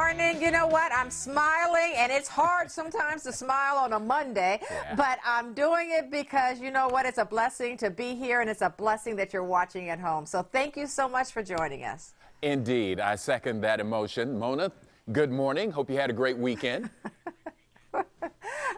morning. You know what? I'm smiling, and it's hard sometimes to smile on a Monday, but I'm doing it because, you know what? It's a blessing to be here, and it's a blessing that you're watching at home. So thank you so much for joining us. Indeed. I second that emotion. Mona, good morning. Hope you had a great weekend.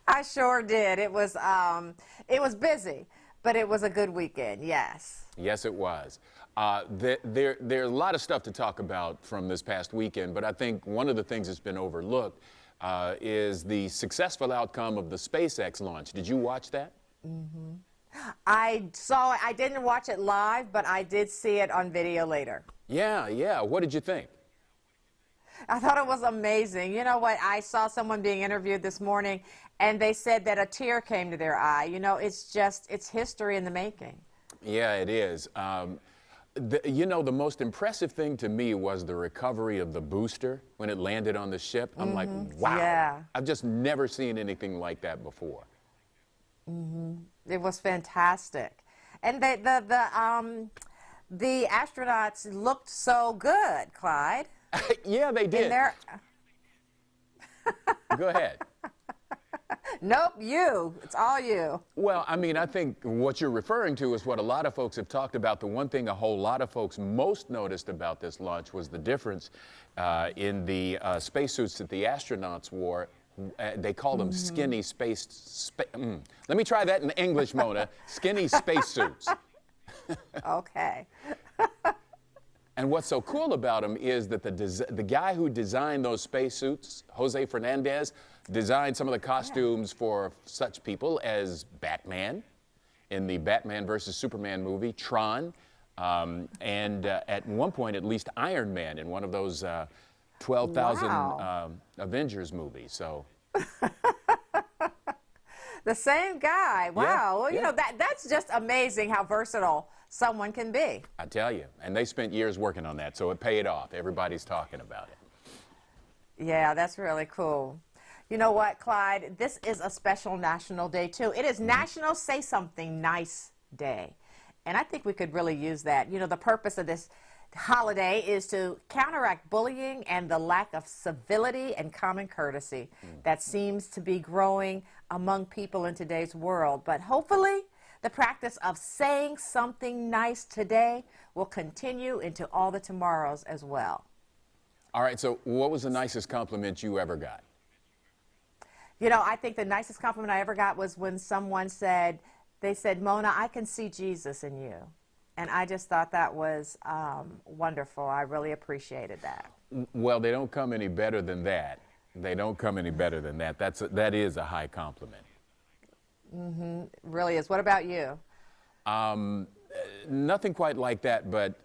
I sure did. It was busy, but it was a good weekend, yes. Yes, it was. There's a lot of stuff to talk about from this past weekend, but I think one of the things that's been overlooked is the successful outcome of the SpaceX launch. Did you watch that? Mm-hmm. I saw it. I didn't watch it live, but I did see it on video later. Yeah. What did you think? I thought it was amazing. You know what? I saw someone being interviewed this morning, and they said that a tear came to their eye. You know, it's history in the making. Yeah, it is. The most impressive thing to me was the recovery of the booster when it landed on the ship. I'm like, wow. Yeah. I've just never seen anything like that before. It was fantastic. And the astronauts looked so good, Clyde. Yeah, they did. Go ahead. Nope, you. It's all you. Well, I mean, I think what you're referring to is what a lot of folks have talked about. The one thing a whole lot of folks most noticed about this launch was the difference in the spacesuits that the astronauts wore. They call them skinny Let me try that in English, Mona. Skinny spacesuits. Okay. And what's so cool about them is that the guy who designed those spacesuits, Jose Fernandez, designed some of the costumes for such people as Batman in the Batman versus Superman movie, Tron, and at one point at least Iron Man in one of those 12,000 Avengers movies. So. The same guy. Wow. Yeah, well, you know, that's just amazing how versatile someone can be. I tell you. And they spent years working on that, so it paid off. Everybody's talking about it. Yeah, that's really cool. You know what, Clyde? This is a special national day, too. It is National Say Something Nice Day. And I think we could really use that. You know, the purpose of this holiday is to counteract bullying and the lack of civility and common courtesy that seems to be growing among people in today's world. But hopefully, the practice of saying something nice today will continue into all the tomorrows as well. All right, so what was the nicest compliment you ever got? You know, I think the nicest compliment I ever got was when someone said, Mona, I can see Jesus in you. And I just thought that was wonderful. I really appreciated that. Well, they don't come any better than that. They don't come any better than that. That is a high compliment. It really is. What about you? Nothing quite like that, but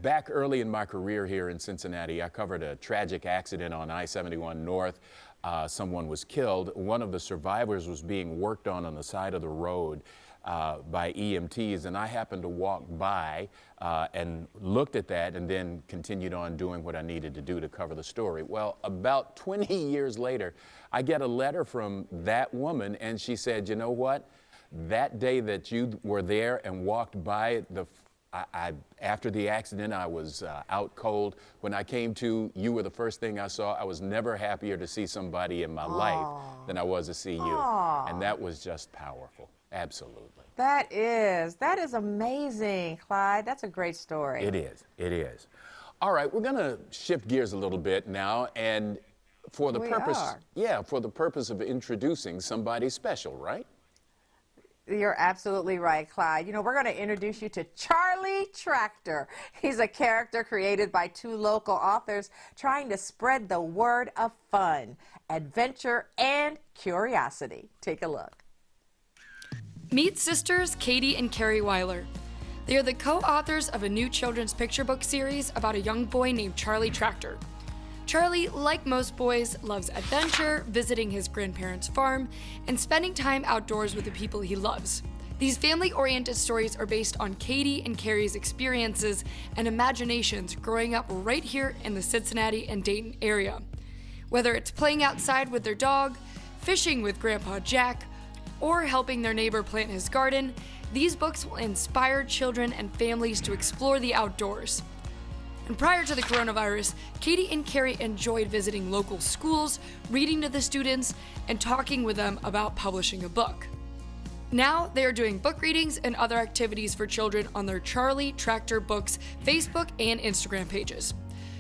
back early in my career here in Cincinnati, I covered a tragic accident on I-71 North. Someone was killed. One of the survivors was being worked on the side of the road by EMTs, and I happened to walk by and looked at that and then continued on doing what I needed to do to cover the story. Well, about 20 years later, I get a letter from that woman, and she said, you know what? That day that you were there and walked by, after the accident, I was out cold. When I came to, you were the first thing I saw. I was never happier to see somebody in my life than I was to see you. And that was just powerful. Absolutely. That is amazing, Clyde. That's a great story. It is. All right, we're going to shift gears a little bit now, and for the purpose of introducing somebody special, right? You're absolutely right, Clyde. You know, we're going to introduce you to Charlie Tractor. He's a character created by two local authors trying to spread the word of fun, adventure, and curiosity. Take a look. Meet sisters Katie and Carrie Weiler. They are the co-authors of a new children's picture book series about a young boy named Charlie Tractor. Charlie, like most boys, loves adventure, visiting his grandparents' farm, and spending time outdoors with the people he loves. These family-oriented stories are based on Katie and Carrie's experiences and imaginations growing up right here in the Cincinnati and Dayton area. Whether it's playing outside with their dog, fishing with Grandpa Jack, or helping their neighbor plant his garden, these books will inspire children and families to explore the outdoors. And prior to the coronavirus, Katie and Carrie enjoyed visiting local schools, reading to the students, and talking with them about publishing a book. Now they are doing book readings and other activities for children on their Charlie Tractor Books Facebook and Instagram pages.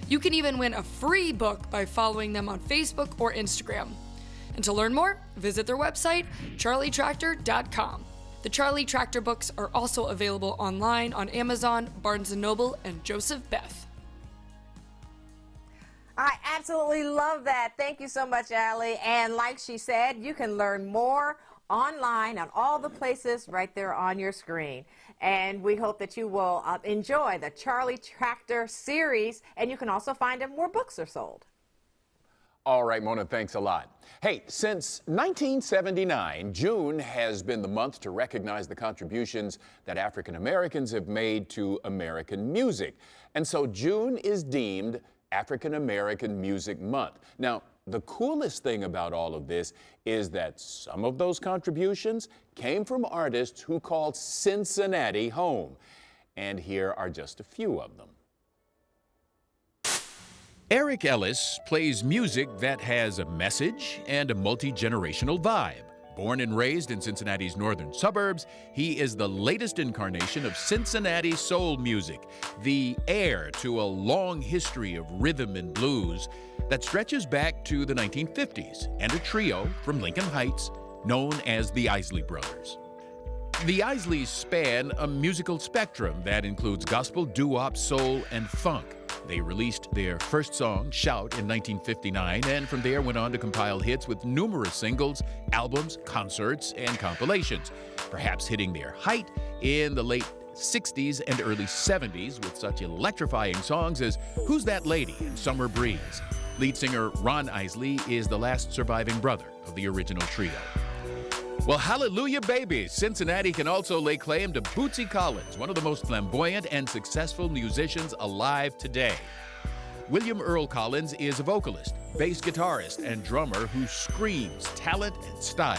You can even win a free book by following them on Facebook or Instagram. And to learn more, visit their website, charlietractor.com. The Charlie Tractor books are also available online on Amazon, Barnes & Noble, and Joseph Beth. I absolutely love that. Thank you so much, Allie. And like she said, you can learn more online on all the places right there on your screen. And we hope that you will enjoy the Charlie Tractor series, and you can also find them where books are sold. All right, Mona, thanks a lot. Hey, since 1979, June has been the month to recognize the contributions that African Americans have made to American music. And so June is deemed African American Music Month. Now, the coolest thing about all of this is that some of those contributions came from artists who called Cincinnati home. And here are just a few of them. Eric Ellis plays music that has a message and a multi-generational vibe. Born and raised in Cincinnati's northern suburbs, he is the latest incarnation of Cincinnati soul music, the heir to a long history of rhythm and blues that stretches back to the 1950s and a trio from Lincoln Heights known as the Isley Brothers. The Isleys span a musical spectrum that includes gospel, doo-wop, soul, and funk. They released their first song, Shout, in 1959, and from there went on to compile hits with numerous singles, albums, concerts, and compilations, perhaps hitting their height in the late 60s and early 70s with such electrifying songs as Who's That Lady and Summer Breeze. Lead singer Ron Isley is the last surviving brother of the original trio. Well, hallelujah, baby! Cincinnati can also lay claim to Bootsy Collins, one of the most flamboyant and successful musicians alive today. William Earl Collins is a vocalist, bass guitarist, and drummer who screams talent and style.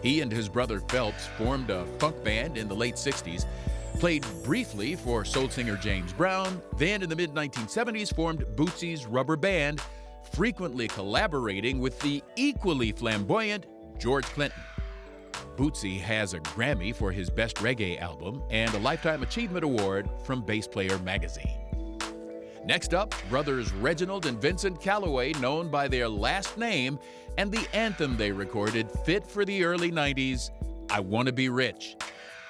He and his brother Phelps formed a funk band in the late 60s, played briefly for soul singer James Brown, then in the mid-1970s formed Bootsy's Rubber Band, frequently collaborating with the equally flamboyant George Clinton. Bootsy has a Grammy for his Best Reggae album and a Lifetime Achievement Award from Bass Player magazine. Next up, brothers Reginald and Vincent Calloway, known by their last name, and the anthem they recorded fit for the early 90s, I Wanna Be Rich.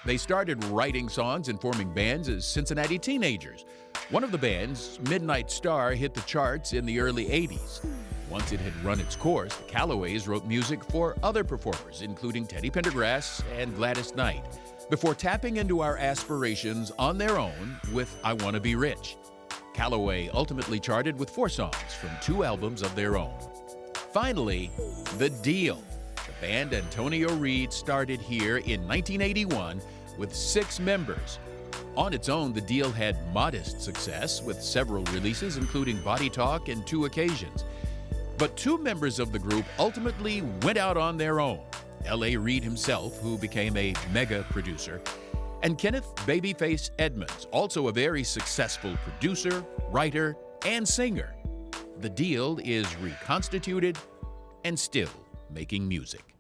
They started writing songs and forming bands as Cincinnati teenagers. One of the bands, Midnight Star, hit the charts in the early 80s. Once it had run its course, the Callaways wrote music for other performers, including Teddy Pendergrass and Gladys Knight, before tapping into our aspirations on their own with I Wanna Be Rich. Calloway ultimately charted with 4 songs from 2 albums of their own. Finally, The Deal. The band Antonio Reed started here in 1981 with 6 members. On its own, The Deal had modest success with several releases, including Body Talk and 2 occasions. But 2 members of the group ultimately went out on their own. L.A. Reid himself, who became a mega producer, and Kenneth Babyface Edmonds, also a very successful producer, writer, and singer. The Deal is reconstituted and still making music.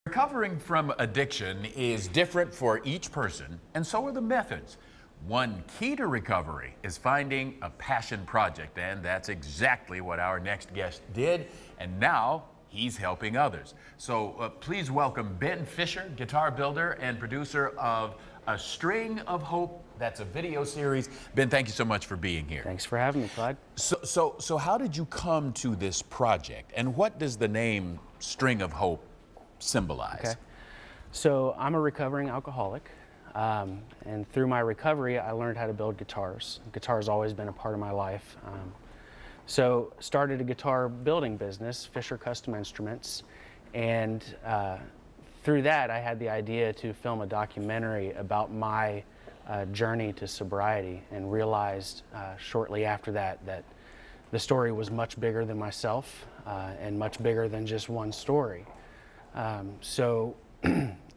Recovering from addiction is different for each person, and so are the methods. One key to recovery is finding a passion project, and that's exactly what our next guest did, and now he's helping others. So please welcome Ben Fisher, guitar builder and producer of A String of Hope. That's a video series. Ben, thank you so much for being here. Thanks for having me, Clyde. So how did you come to this project, and what does the name String of Hope symbolize? Okay. So I'm a recovering alcoholic. And through my recovery, I learned how to build guitars. Guitar's always been a part of my life. So started a guitar building business, Fisher Custom Instruments, and through that I had the idea to film a documentary about my journey to sobriety, and realized shortly after that that the story was much bigger than myself and much bigger than just one story. So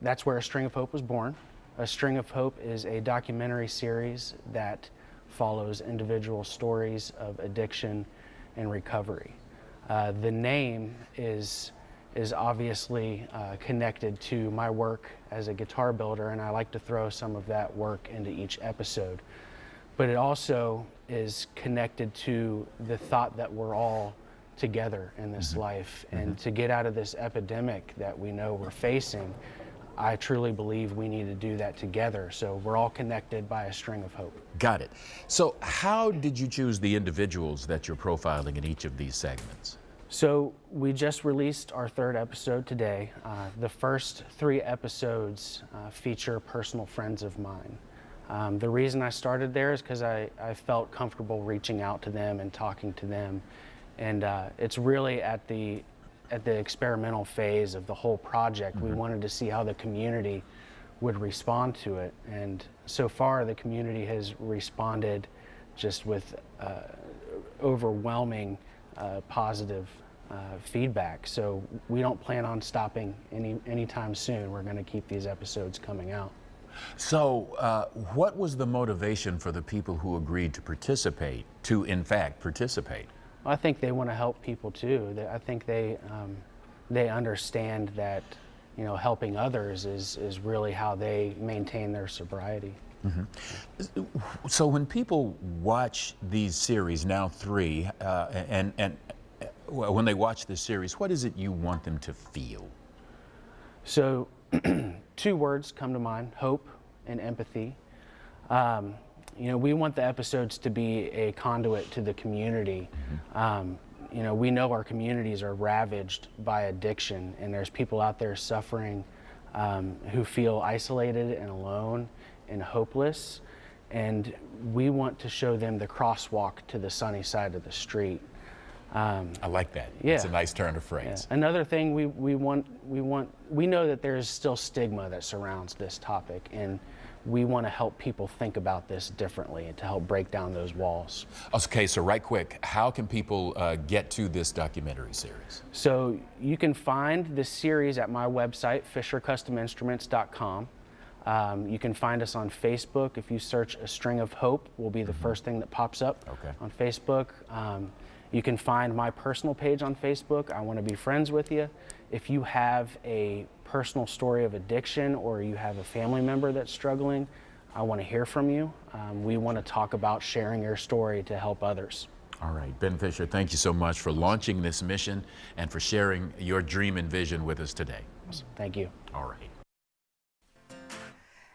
that's where A String of Hope was born. A String of Hope is a documentary series that follows individual stories of addiction and recovery. The name is obviously connected to my work as a guitar builder, and I like to throw some of that work into each episode. But it also is connected to the thought that we're all together in this life, and to get out of this epidemic that we know we're facing, I truly believe we need to do that together. So we're all connected by a string of hope. Got it. So how did you choose the individuals that you're profiling in each of these segments? So we just released our 3rd episode today. The first 3 episodes feature personal friends of mine. The reason I started there is because I felt comfortable reaching out to them and talking to them. And it's really at the experimental phase of the whole project. We wanted to see how the community would respond to it. And so far, the community has responded just with overwhelming positive feedback. So we don't plan on stopping anytime soon. We're going to keep these episodes coming out. So what was the motivation for the people who agreed to participate, to in fact participate? I think they want to help people too. I think they understand that, you know, helping others is really how they maintain their sobriety. So when people watch these series, now 3, and when they watch this series, what is it you want them to feel? So 2 words come to mind: hope and empathy. You know, we want the episodes to be a conduit to the community. You know, we know our communities are ravaged by addiction, and there's people out there suffering who feel isolated and alone and hopeless. And we want to show them the crosswalk to the sunny side of the street. I like that. Yeah. It's a nice turn of phrase. Yeah. Another thing we know that there's still stigma that surrounds this topic, and we want to help people think about this differently and to help break down those walls. Okay, so right quick, how can people get to this documentary series? So you can find this series at my website, FisherCustomInstruments.com. You can find us on Facebook. If you search A String of Hope, will be the first thing that pops up on Facebook. You can find my personal page on Facebook. I want to be friends with you. If you have a personal story of addiction or you have a family member that's struggling, I want to hear from you. We want to talk about sharing your story to help others. All right, Ben Fisher, thank you so much for launching this mission and for sharing your dream and vision with us today. Thank you. All right.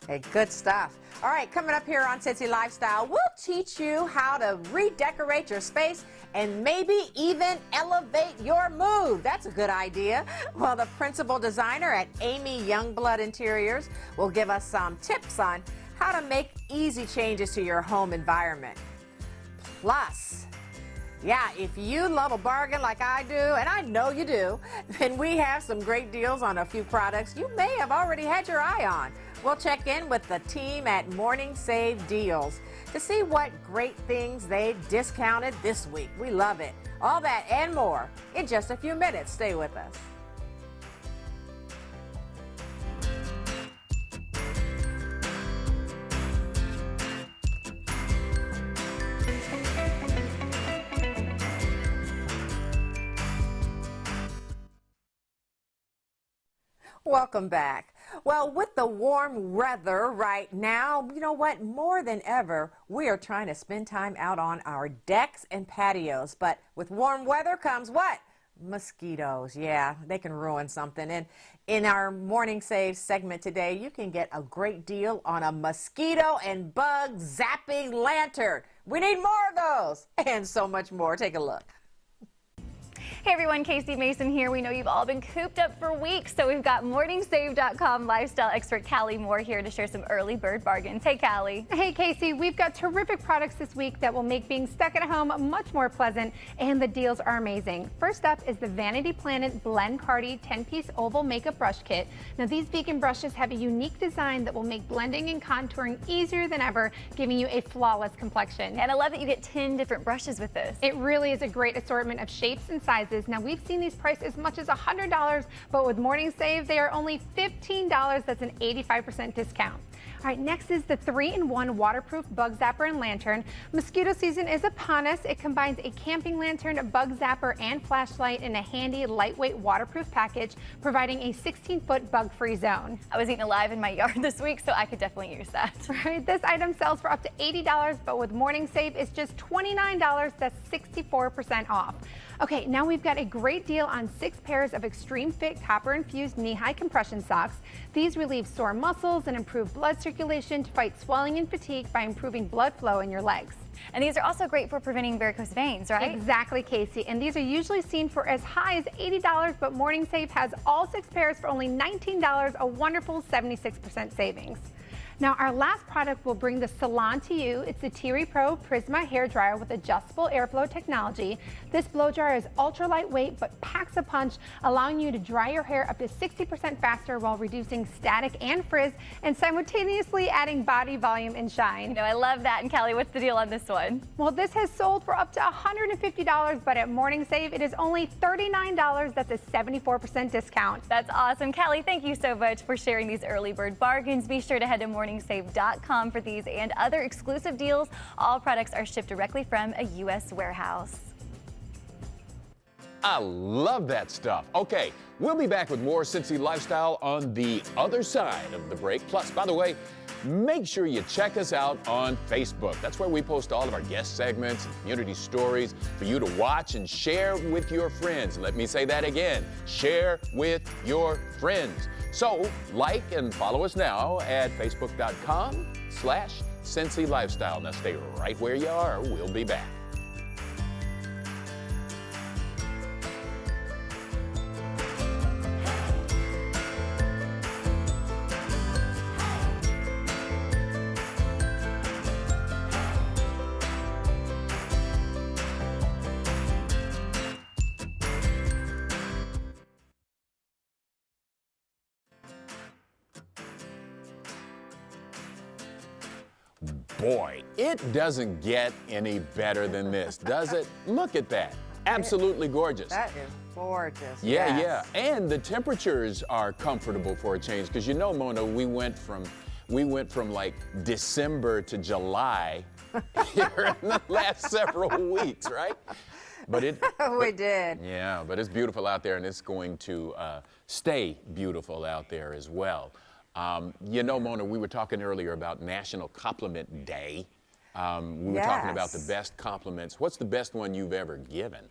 Hey, good stuff. All right, coming up here on Cincy Lifestyle, we'll teach you how to redecorate your space and maybe even elevate your mood. That's a good idea. Well, the principal designer at Amy Youngblood Interiors will give us some tips on how to make easy changes to your home environment. Plus, yeah, if you love a bargain like I do, and I know you do, then we have some great deals on a few products you may have already had your eye on. We'll check in with the team at Morning Save Deals to see what great things they've discounted this week. We love it. All that and more in just a few minutes. Stay with us. Welcome back. Well, with the warm weather right now, you know what? More than ever, we are trying to spend time out on our decks and patios. But with warm weather comes what? Mosquitoes. Yeah, they can ruin something. And in our Morning Save segment today, you can get a great deal on a mosquito and bug zapping lantern. We need more of those and so much more. Take a look. Hey everyone, Casey Mason here. We know you've all been cooped up for weeks, so we've got MorningSave.com lifestyle expert Callie Moore here to share some early bird bargains. Hey Callie. Hey Casey, we've got terrific products this week that will make being stuck at home much more pleasant, and the deals are amazing. First up is the Vanity Planet Blend Party 10-piece oval makeup brush kit. Now these vegan brushes have a unique design that will make blending and contouring easier than ever, giving you a flawless complexion. And I love that you get 10 different brushes with this. It really is a great assortment of shapes and sizes. Now we've seen these priced as much as $100, but with Morning Save, they are only $15. That's an 85% discount. All right, next is the 3-in-1 waterproof bug zapper and lantern. Mosquito season is upon us. It combines a camping lantern, bug zapper, and flashlight in a handy, lightweight, waterproof package, providing a 16-foot bug-free zone. I was eaten alive in my yard this week, so I could definitely use that. Right, this item sells for up to $80, but with Morning Save, it's just $29. That's 64% off. Okay, now we've got a great deal on 6 pairs of extreme fit copper-infused knee-high compression socks. These relieve sore muscles and improve blood circulation to fight swelling and fatigue by improving blood flow in your legs. And these are also great for preventing varicose veins, right? Exactly, Casey. And these are usually seen for as high as $80, but Morning Save has all 6 pairs for only $19, a wonderful 76% savings. Now, our last product will bring the salon to you. It's the Tiri Pro Prisma hair dryer with adjustable airflow technology. This blow dryer is ultra lightweight but packs a punch, allowing you to dry your hair up to 60% faster while reducing static and frizz and simultaneously adding body volume and shine. You know, I love that. And Callie, what's the deal on this one? Well, this has sold for up to $150, but at Morning Save, it is only $39. That's a 74% discount. That's awesome. Callie, thank you so much for sharing these early bird bargains. Be sure to head to morningsave.com for these and other exclusive deals. All products are shipped directly from a U.S. warehouse. I love that stuff. Okay, we'll be back with more Cincy Lifestyle on the other side of the break. Plus, by the way, make sure you check us out on Facebook. That's where we post all of our guest segments and community stories for you to watch and share with your friends. Let me say that again, share with your friends. So, like and follow us now at facebook.com/Cincy Lifestyle. Now stay right where you are. We'll be back. Boy, it doesn't get any better than this, does it? Look at that. Absolutely gorgeous. That is gorgeous. Yeah, yes. yeah. And the temperatures are comfortable for a change because you know, Mona, we went from like December to July here in the last several weeks, right? But We did. Yeah, but it's beautiful out there and it's going to stay beautiful out there as well. You know, Mona, we were talking earlier about National Compliment Day. We were talking about the best compliments. What's the best one you've ever given?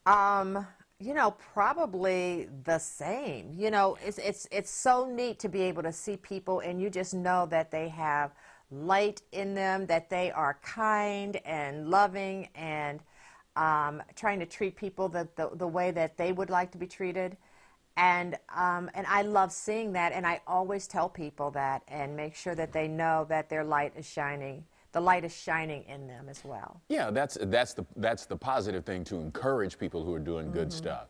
You know, probably the same. You know, it's so neat to be able to see people and you just know that they have light in them, that they are kind and loving and trying to treat people the way that they would like to be treated. And I love seeing that, and I always tell people that and make sure that they know that their light is shining. The light is shining in them as well. Yeah, that's the positive thing, to encourage people who are doing good stuff.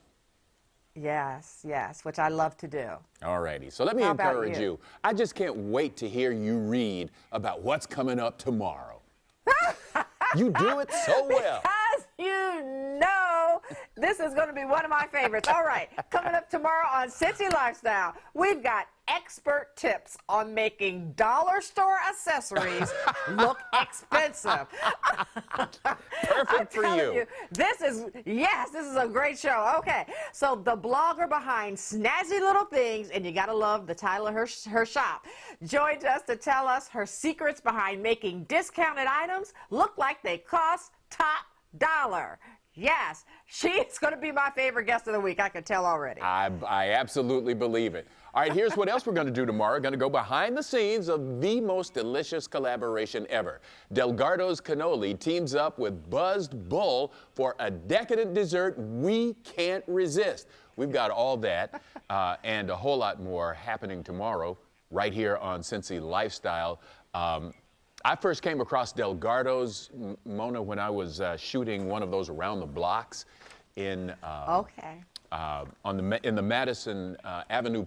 Yes, yes, which I love to do. All righty, so let me How about encourage you? you. I just can't wait to hear you read about what's coming up tomorrow. You do it so well. As you know, this is going to be one of my favorites. All right, coming up tomorrow on Cincy Lifestyle, we've got expert tips on making dollar store accessories look expensive. Perfect for you. This is a great show. Okay, so the blogger behind Snazzy Little Things, and you gotta love the title of her shop, joins us to tell us her secrets behind making discounted items look like they cost top dollar. Yes, she's going to be my favorite guest of the week. I can tell already. I absolutely believe it. All right, here's what else we're going to do tomorrow. We're going to go behind the scenes of the most delicious collaboration ever. Delgardo's Cannoli teams up with Buzzed Bull for a decadent dessert we can't resist. We've got all that and a whole lot more happening tomorrow right here on Cincy Lifestyle. I first came across Delgardo's, Mona, when I was shooting one of those around the blocks in in the Madison Avenue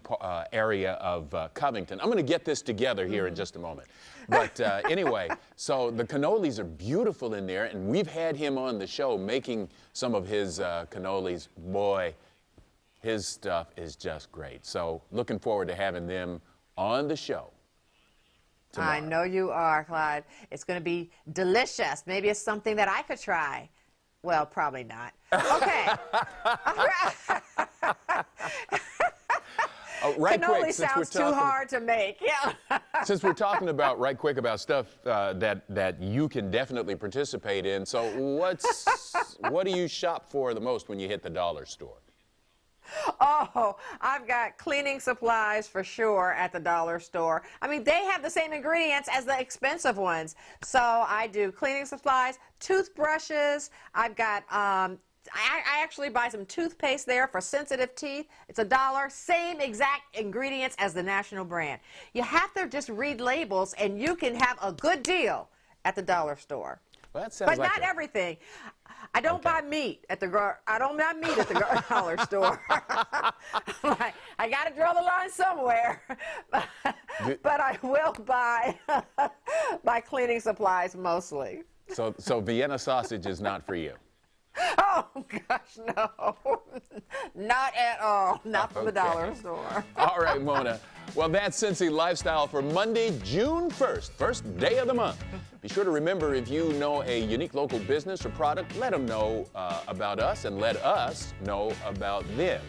area of Covington. I'm going to get this together here in just a moment. But anyway, so the cannolis are beautiful in there, and we've had him on the show making some of his cannolis. Boy, his stuff is just great. So looking forward to having them on the show tomorrow. I know you are, Clyde. It's going to be delicious. Maybe it's something that I could try. Well, probably not. Okay. Right Cannoli quick, since we're sounds too talking, hard to make. Yeah. since we're talking about right quick about stuff that you can definitely participate in. So what do you shop for the most when you hit the dollar store? Oh, I've got cleaning supplies for sure at the dollar store. I mean, they have the same ingredients as the expensive ones. So I do cleaning supplies, toothbrushes. I've got, I actually buy some toothpaste there for sensitive teeth. It's $1, same exact ingredients as the national brand. You have to just read labels and you can have a good deal at the dollar store. Well, that sounds But like not everything. I don't buy meat at the dollar store. Like, I got to draw the line somewhere. But I will buy cleaning supplies mostly. So Vienna sausage is not for you. Oh, gosh, no. Not at all. Not from the dollar store. All right, Mona. Well, that's Cincy Lifestyle for Monday, June 1st, first day of the month. Be sure to remember, if you know a unique local business or product, let them know about us and let us know about them.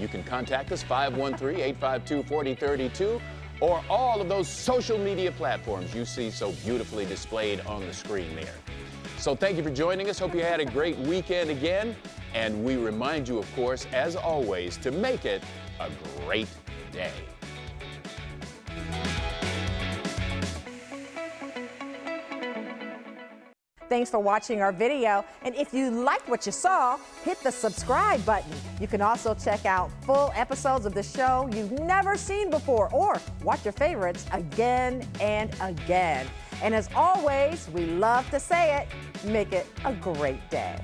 You can contact us, 513-852-4032, or all of those social media platforms you see so beautifully displayed on the screen there. So thank you for joining us. Hope you had a great weekend again. And we remind you, of course, as always, to make it a great day. Thanks for watching our video. And if you liked what you saw, hit the subscribe button. You can also check out full episodes of the show you've never seen before, or watch your favorites again and again. And as always, we love to say it, make it a great day.